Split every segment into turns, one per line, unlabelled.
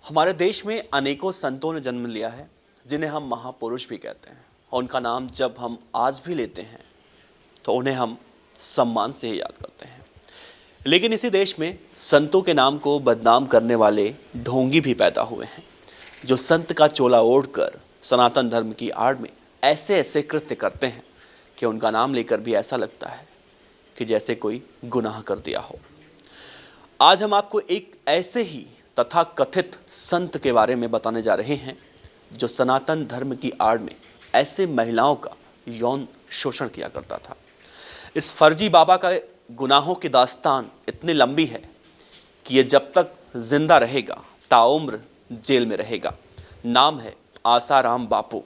हमारे देश में अनेकों संतों ने जन्म लिया है जिन्हें हम महापुरुष भी कहते हैं और उनका नाम जब हम आज भी लेते हैं तो उन्हें हम सम्मान से ही याद करते हैं। लेकिन इसी देश में संतों के नाम को बदनाम करने वाले ढोंगी भी पैदा हुए हैं जो संत का चोला ओढ़कर सनातन धर्म की आड़ में ऐसे ऐसे कृत्य करते हैं कि उनका नाम लेकर भी ऐसा लगता है कि जैसे कोई गुनाह कर दिया हो। आज हम आपको एक ऐसे ही तथा कथित संत के बारे में बताने जा रहे हैं जो सनातन धर्म की आड़ में ऐसे महिलाओं का यौन शोषण किया करता था। इस फर्जी बाबा का गुनाहों की दास्तान इतनी लंबी है कि ये जब तक जिंदा रहेगा ताउम्र जेल में रहेगा। नाम है आसाराम बापू।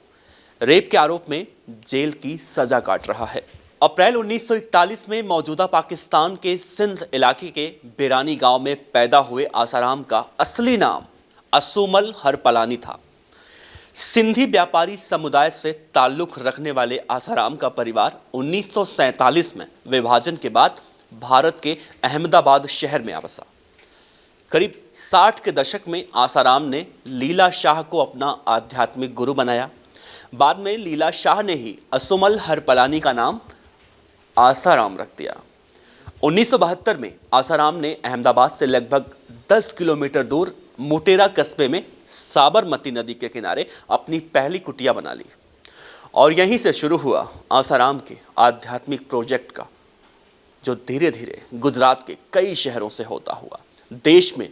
रेप के आरोप में जेल की सजा काट रहा है। अप्रैल 1941 में मौजूदा पाकिस्तान के सिंध इलाके के बिरानी गांव में पैदा हुए आसाराम का असली नाम असुमल हरपलानी था। सिंधी व्यापारी समुदाय से ताल्लुक रखने वाले आसाराम का परिवार 1947 में विभाजन के बाद भारत के अहमदाबाद शहर में आ बसा। करीब 60 के दशक में आसाराम ने लीला शाह को अपना आध्यात्मिक गुरु बनाया। बाद में लीला शाह ने ही असुमल हरपलानी का नाम आसाराम रख दिया। 1972 में आसाराम ने अहमदाबाद से लगभग 10 किलोमीटर दूर मोटेरा कस्बे में साबरमती नदी के किनारे अपनी पहली कुटिया बना ली और यहीं से शुरू हुआ आसाराम के आध्यात्मिक प्रोजेक्ट का, जो धीरे धीरे गुजरात के कई शहरों से होता हुआ देश में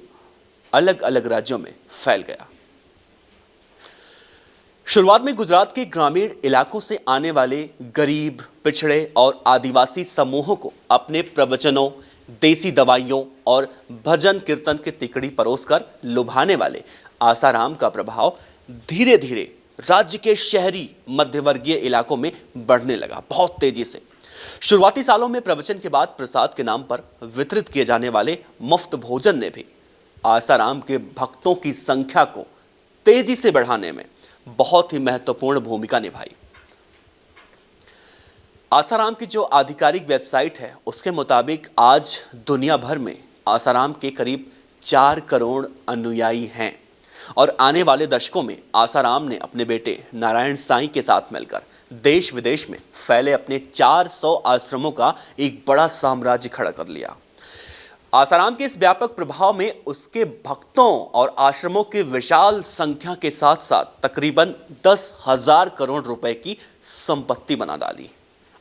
अलग अलग राज्यों में फैल गया। शुरुआत में गुजरात के ग्रामीण इलाकों से आने वाले गरीब, पिछड़े और आदिवासी समूहों को अपने प्रवचनों, देसी दवाइयों और भजन कीर्तन की तिकड़ी परोसकर लुभाने वाले आसाराम का प्रभाव धीरे धीरे राज्य के शहरी मध्यवर्गीय इलाकों में बढ़ने लगा, बहुत तेजी से। शुरुआती सालों में प्रवचन के बाद प्रसाद के नाम पर वितरित किए जाने वाले मुफ्त भोजन ने भी आसाराम के भक्तों की संख्या को तेजी से बढ़ाने में बहुत ही महत्वपूर्ण भूमिका निभाई। आसाराम की जो आधिकारिक वेबसाइट है उसके मुताबिक आज दुनिया भर में आसाराम के करीब 4 करोड़ अनुयायी हैं और आने वाले दशकों में आसाराम ने अपने बेटे नारायण साईं के साथ मिलकर देश विदेश में फैले अपने 400 आश्रमों का एक बड़ा साम्राज्य खड़ा कर लिया। आसाराम के इस व्यापक प्रभाव में उसके भक्तों और आश्रमों की विशाल संख्या के साथ साथ तकरीबन 10,000 करोड़ रुपए की संपत्ति बना डाली,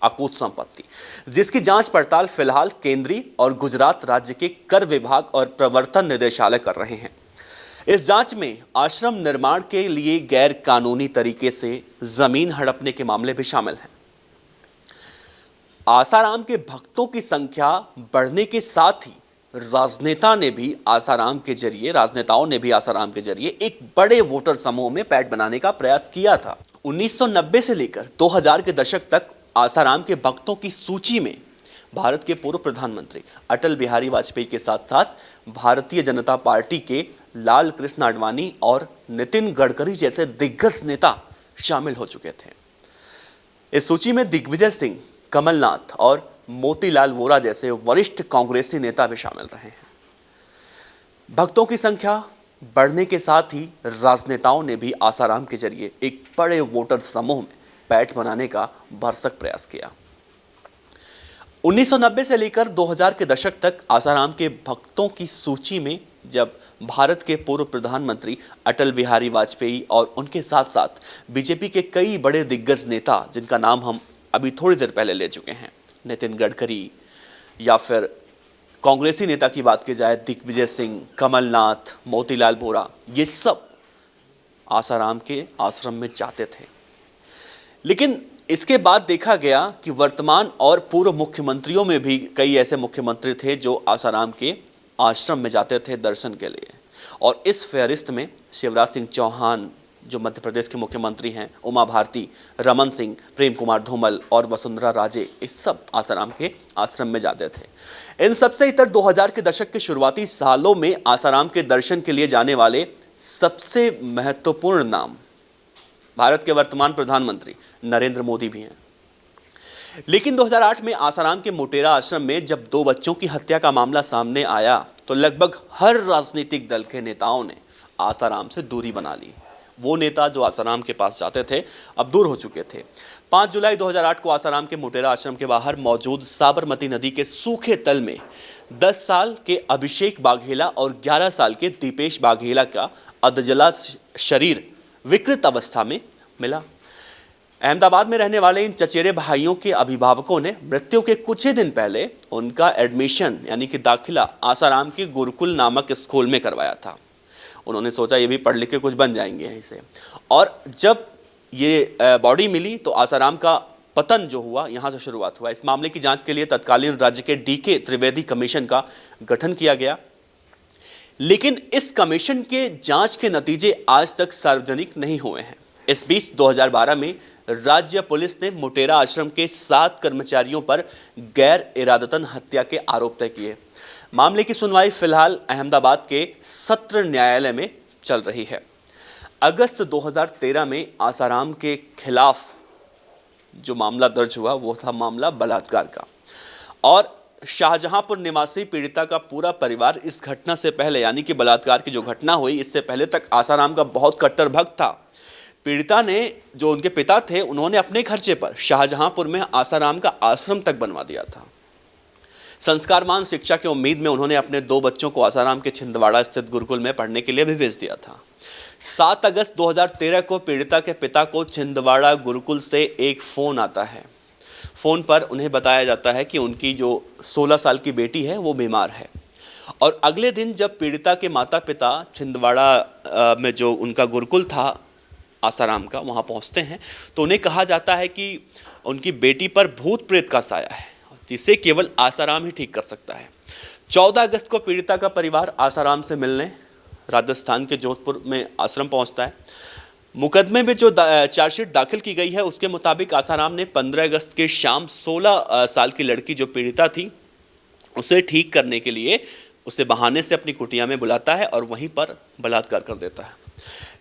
अकूत संपत्ति, जिसकी जांच पड़ताल फिलहाल केंद्रीय और गुजरात राज्य के कर विभाग और प्रवर्तन निदेशालय कर रहे हैं। इस जांच में आश्रम निर्माण के लिए गैर कानूनी तरीके से जमीन हड़पने के मामले भी शामिल हैं। आसाराम के भक्तों की संख्या बढ़ने के साथ ही राजनेताओं ने भी आसाराम के जरिए एक बड़े वोटर समूह में पैठ बनाने का प्रयास किया था। 1990 से लेकर 2000 के दशक तक आसाराम के भक्तों की सूची में भारत के पूर्व प्रधानमंत्री अटल बिहारी वाजपेयी के साथ साथ भारतीय जनता पार्टी के लाल कृष्ण आडवाणी और नितिन गडकरी जैसे दिग्गज नेता शामिल हो चुके थे। इस सूची में दिग्विजय सिंह, कमलनाथ और मोतीलाल वोरा जैसे वरिष्ठ कांग्रेसी नेता भी शामिल रहे हैं। भक्तों की संख्या बढ़ने के साथ ही राजनेताओं ने भी आसाराम के जरिए एक बड़े वोटर समूह में पैठ बनाने का भरसक प्रयास किया। 1990 से लेकर 2000 के दशक तक आसाराम के भक्तों की सूची में जब भारत के पूर्व प्रधानमंत्री अटल बिहारी वाजपेयी और उनके साथ साथ बीजेपी के कई बड़े दिग्गज नेता, जिनका नाम हम अभी थोड़ी देर पहले ले चुके हैं, नितिन गडकरी, या फिर कांग्रेसी नेता की बात की जाए दिग्विजय सिंह, कमलनाथ, मोतीलाल वोरा, ये सब आसाराम के आश्रम में जाते थे। लेकिन इसके बाद देखा गया कि वर्तमान और पूर्व मुख्यमंत्रियों में भी कई ऐसे मुख्यमंत्री थे जो आसाराम के आश्रम में जाते थे दर्शन के लिए, और इस फहरिस्त में शिवराज सिंह चौहान जो मध्य प्रदेश के मुख्यमंत्री हैं, उमा भारती, रमन सिंह, प्रेम कुमार धूमल और वसुंधरा राजे, इस सब आसाराम के आश्रम में जाते थे। इन सबसे इतर 2000 के दशक के शुरुआती सालों में आसाराम के दर्शन के लिए जाने वाले सबसे महत्वपूर्ण नाम भारत के वर्तमान प्रधानमंत्री नरेंद्र मोदी भी हैं। लेकिन 2008 में आसाराम के मोटेरा आश्रम में जब 2 बच्चों की हत्या का मामला सामने आया तो लगभग हर राजनीतिक दल के नेताओं ने आसाराम से दूरी बना ली। वो नेता जो आसाराम के पास जाते थे अब दूर हो चुके थे। 5 जुलाई 2008 को आसाराम के मोटेरा आश्रम के बाहर मौजूद साबरमती नदी के सूखे तल में 10 साल के अभिषेक बाघेला और 11 साल के दीपेश बाघेला का अधजला शरीर विकृत अवस्था में मिला। अहमदाबाद में रहने वाले इन चचेरे भाइयों के अभिभावकों ने मृत्यु के कुछ ही दिन पहले उनका एडमिशन यानी कि दाखिला आसाराम के गुरुकुल नामक स्कूल में करवाया था। उन्होंने सोचा ये भी पढ़ लिख के कुछ बन जाएंगे इसे। और जब ये बॉडी मिली तो आसाराम का पतन जो हुआ यहाँ से शुरुआत हुआ। इस मामले की जांच के लिए तत्कालीन राज्य के DK त्रिवेदी कमीशन का गठन किया गया, लेकिन इस कमीशन के जांच के नतीजे आज तक सार्वजनिक नहीं हुए हैं। इस बीच 2012 में राज्य पुलिस ने मोटेरा आश्रम के 7 कर्मचारियों पर गैर इरादतन हत्या के आरोप तय किए। मामले की सुनवाई फिलहाल अहमदाबाद के सत्र न्यायालय में चल रही है। अगस्त 2013 में आसाराम के खिलाफ जो मामला दर्ज हुआ वो था मामला बलात्कार का, और शाहजहांपुर निवासी पीड़िता का पूरा परिवार इस घटना से पहले यानी कि बलात्कार की जो घटना हुई इससे पहले तक आसाराम का बहुत कट्टर भक्त था। पीड़िता ने जो उनके पिता थे उन्होंने अपने खर्चे पर शाहजहांपुर में आसाराम का आश्रम तक बनवा दिया था। संस्कारमान शिक्षा की उम्मीद में उन्होंने अपने 2 बच्चों को आसाराम के छिंदवाड़ा स्थित गुरुकुल में पढ़ने के लिए भी भेज दिया था। 7 अगस्त 2013 को पीड़िता के पिता को छिंदवाड़ा गुरुकुल से एक फ़ोन आता है। फ़ोन पर उन्हें बताया जाता है कि उनकी जो 16 साल की बेटी है वो बीमार है। और अगले दिन जब पीड़िता के माता पिता छिंदवाड़ा में जो उनका गुरुकुल था आसाराम का वहाँ पहुँचते हैं तो उन्हें कहा जाता है कि उनकी बेटी पर भूत प्रेत का साया है जिसे केवल आसाराम ही ठीक कर सकता है। 14 अगस्त को पीड़िता का परिवार आसाराम से मिलने राजस्थान के जोधपुर में आश्रम पहुंचता है। मुकदमे में जो चार्जशीट दाखिल की गई है उसके मुताबिक आसाराम ने 15 अगस्त के शाम 16 साल की लड़की जो पीड़िता थी उसे ठीक करने के लिए उसे बहाने से अपनी कुटिया में बुलाता है और वहीं पर बलात्कार कर देता है।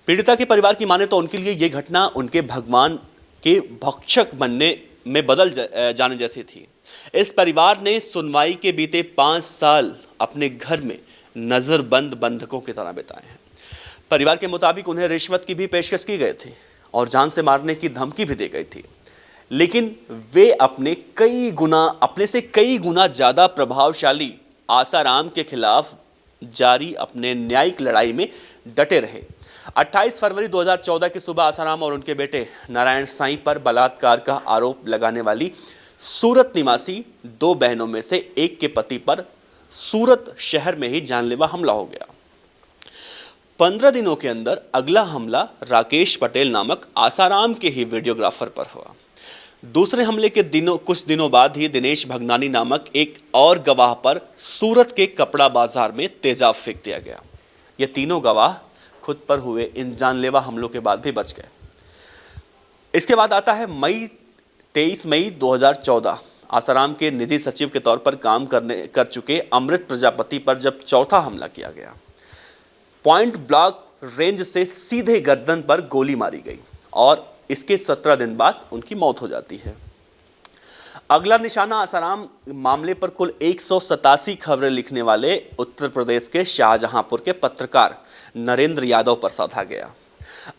पीड़िता के परिवार की माने तो उनके लिए ये घटना उनके भगवान के भक्षक बनने में बदल जाने जैसी थी। इस परिवार ने सुनवाई के बीते 5 साल अपने घर में नज़रबंद बंधकों की तरह बिताए हैं। परिवार के मुताबिक उन्हें रिश्वत की भी पेशकश की गई थी और जान से मारने की धमकी भी दी गई थी, लेकिन वे अपने से कई गुना ज़्यादा प्रभावशाली आसाराम के खिलाफ जारी अपने न्यायिक लड़ाई में डटे रहे। 28 फरवरी 2014 की सुबह आसाराम और उनके बेटे नारायण साईं पर बलात्कार का आरोप लगाने वाली सूरत निवासी 2 बहनों में से एक के पति पर सूरत शहर में ही जानलेवा हमला हो गया। 15 दिनों के अंदर अगला हमला राकेश पटेल नामक आसाराम के ही वीडियोग्राफर पर हुआ। दूसरे हमले के कुछ दिनों बाद ही दिनेश भगनानी नामक एक और गवाह पर सूरत के कपड़ा बाजार में तेजाब फेंक दिया गया। ये तीनों गवाह खुद पर हुए इन जानलेवा हमलों के बाद भी बच गए। इसके बाद आता है 23 मई 2014। आसाराम के निजी सचिव के तौर पर काम कर चुके अमृत प्रजापति पर जब चौथा हमला किया गया। पॉइंट ब्लैंक रेंज से सीधे गर्दन पर गोली मारी गई और इसके 17 दिन बाद उनकी मौत हो जाती है। अगला निशाना आसाराम मामले पर कुल 187 खबरें लिखने वाले उत्तर प्रदेश के शाहजहांपुर के पत्रकार नरेंद्र यादव पर साधा गया।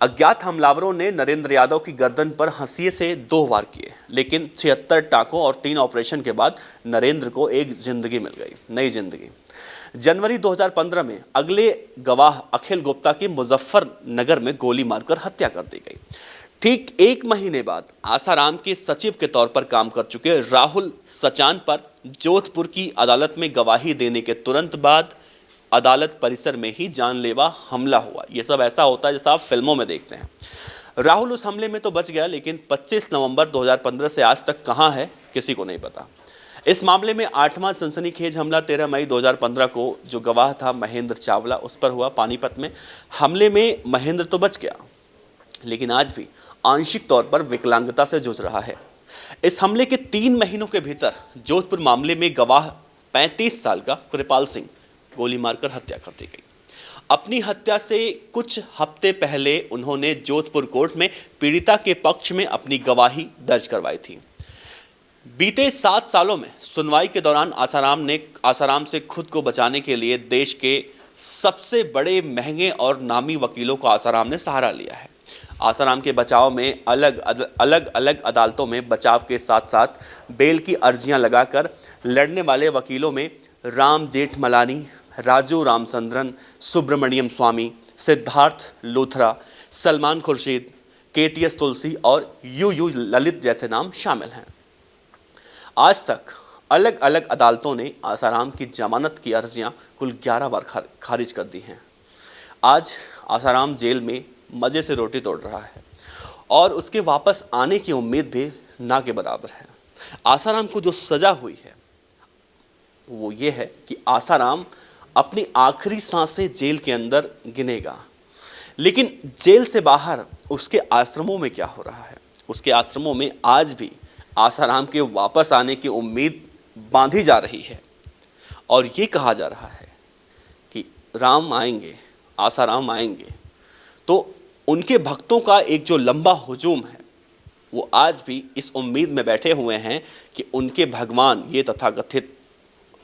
अज्ञात हमलावरों ने नरेंद्र यादव की गर्दन पर हंसिये से 2 वार किए, लेकिन 76 टाकों और 3 ऑपरेशन के बाद नरेंद्र को एक जिंदगी मिल गई, नई जिंदगी। जनवरी 2015 में अगले गवाह अखिल गुप्ता की मुजफ्फरनगर में गोली मारकर हत्या कर दी गई। ठीक 1 महीने बाद आसाराम के सचिव के तौर पर काम कर चुके राहुल सचान पर जोधपुर की अदालत में गवाही देने के तुरंत बाद अदालत परिसर में ही जानलेवा हमला हुआ। यह सब ऐसा होता है जैसा आप फिल्मों में देखते हैं। राहुल उस हमले में तो बच गया, लेकिन 25 नवंबर 2015 से आज तक कहां है किसी को नहीं पता। इस मामले में 8वां सनसनीखेज हमला 13 मई 2015 को जो गवाह था महेंद्र चावला उस पर हुआ पानीपत में। हमले में महेंद्र तो बच गया, लेकिन आज भी आंशिक तौर पर विकलांगता से जूझ रहा है। इस हमले के 3 महीनों के भीतर जोधपुर मामले में गवाह 35 साल का कृपाल सिंह गोली मारकर हत्या कर दी गई। अपनी हत्या से कुछ हफ्ते पहले उन्होंने जोधपुर कोर्ट में पीड़िता के पक्ष में अपनी गवाही दर्ज करवाई थी। बीते 7 सालों में सुनवाई के दौरान आसाराम से खुद को बचाने के लिए देश के सबसे बड़े महंगे और नामी वकीलों को आसाराम ने सहारा लिया है। आसाराम के बचाव में अलग अलग अदालतों में बचाव के साथ साथ बेल की अर्जियां लगाकर लड़ने वाले वकीलों में राम जेठमलानी, राजू रामचंद्रन, सुब्रमण्यम स्वामी, सिद्धार्थ लूथरा, सलमान खुर्शीद, केटीएस तुलसी और यू ललित जैसे नाम शामिल हैं। आज तक अलग अलग अदालतों ने आसाराम की जमानत की अर्जियां कुल 11 बार खारिज कर दी हैं। आज आसाराम जेल में मज़े से रोटी तोड़ रहा है और उसके वापस आने की उम्मीद भी ना के बराबर है। आसाराम को जो सज़ा हुई है वो ये है कि आसाराम अपनी आखिरी सांसें जेल के अंदर गिनेगा। लेकिन जेल से बाहर उसके आश्रमों में क्या हो रहा है? उसके आश्रमों में आज भी आसाराम के वापस आने की उम्मीद बांधी जा रही है और ये कहा जा रहा है कि राम आएंगे, आसाराम आएंगे। तो उनके भक्तों का एक जो लंबा हुजूम है वो आज भी इस उम्मीद में बैठे हुए हैं कि उनके भगवान, ये तथाकथित,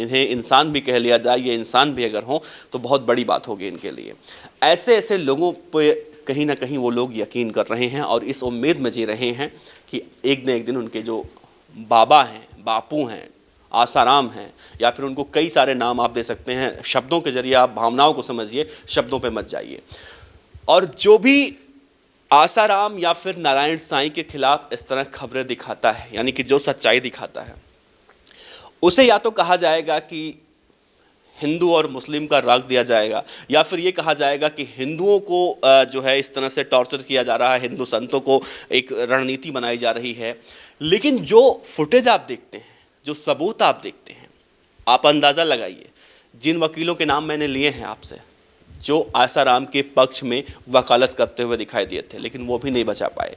इन्हें इंसान भी कह लिया जाए, ये इंसान भी अगर हों तो बहुत बड़ी बात होगी इनके लिए। ऐसे ऐसे लोगों पे कहीं ना कहीं वो लोग यकीन कर रहे हैं और इस उम्मीद में जी रहे हैं कि एक न एक दिन उनके जो बाबा हैं, बापू हैं, आसाराम हैं, या फिर उनको कई सारे नाम आप दे सकते हैं, शब्दों के जरिए आप भावनाओं को समझिए, शब्दों पे मत जाइए। और जो भी आसाराम या फिर नारायण साईं के खिलाफ इस तरह खबरें दिखाता है, यानी कि जो सच्चाई दिखाता है, उसे या तो कहा जाएगा कि हिंदू और मुस्लिम का राग दिया जाएगा, या फिर ये कहा जाएगा कि हिंदुओं को जो है इस तरह से टॉर्चर किया जा रहा है, हिंदू संतों को एक रणनीति बनाई जा रही है। लेकिन जो फुटेज आप देखते हैं, जो सबूत आप देखते हैं, आप अंदाज़ा लगाइए। जिन वकीलों के नाम मैंने लिए हैं आपसे, जो आसाराम के पक्ष में वकालत करते हुए दिखाई दिए थे, लेकिन वो भी नहीं बचा पाए।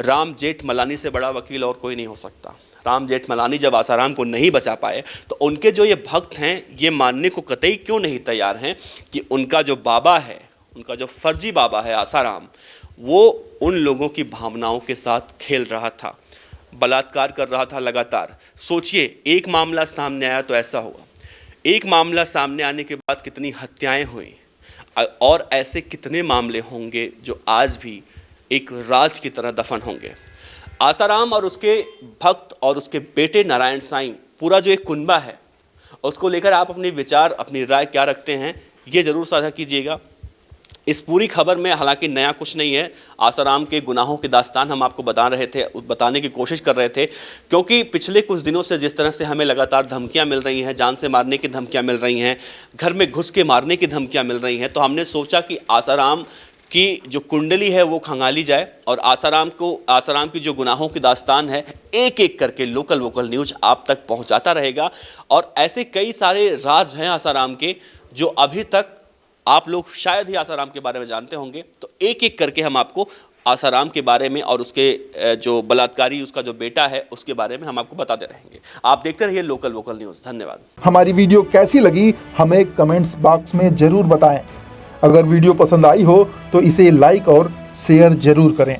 राम जेठमलानी से बड़ा वकील और कोई नहीं हो सकता। राम जेठमलानी जब आसाराम को नहीं बचा पाए तो उनके जो ये भक्त हैं ये मानने को कतई क्यों नहीं तैयार हैं कि उनका जो बाबा है, उनका जो फर्जी बाबा है आसाराम, वो उन लोगों की भावनाओं के साथ खेल रहा था, बलात्कार कर रहा था लगातार। सोचिए, एक मामला सामने आया तो ऐसा हुआ, एक मामला सामने आने के बाद कितनी हत्याएं हुई, और ऐसे कितने मामले होंगे जो आज भी एक राज की तरह दफन होंगे। आसाराम और उसके भक्त और उसके बेटे नारायण साईं, पूरा जो एक कुनबा है, उसको लेकर आप अपने विचार, अपनी राय क्या रखते हैं, ये ज़रूर साझा कीजिएगा। इस पूरी खबर में हालांकि नया कुछ नहीं है। आसाराम के गुनाहों की दास्तान हम आपको बताने की कोशिश कर रहे थे, क्योंकि पिछले कुछ दिनों से जिस तरह से हमें लगातार धमकियां मिल रही हैं, जान से मारने की धमकियां मिल रही हैं, घर में घुस के मारने की धमकियां मिल रही हैं, तो हमने सोचा कि आसाराम की जो कुंडली है वो खंगाली जाए और आसाराम की जो गुनाहों की दास्तान है एक एक करके लोकल वोकल न्यूज आप तक पहुंचाता रहेगा। और ऐसे कई सारे राज हैं आसाराम के जो अभी तक आप लोग शायद ही आसाराम के बारे में जानते होंगे, तो एक एक करके हम आपको आसाराम के बारे में और उसके जो बलात्कारी, उसका जो बेटा है, उसके बारे में हम आपको बताते रहेंगे। आप देखते रहिए लोकल वोकल न्यूज़। धन्यवाद।
हमारी वीडियो कैसी लगी हमें कमेंट्स बॉक्स में ज़रूर बताएं। अगर वीडियो पसंद आई हो तो इसे लाइक और शेयर ज़रूर करें।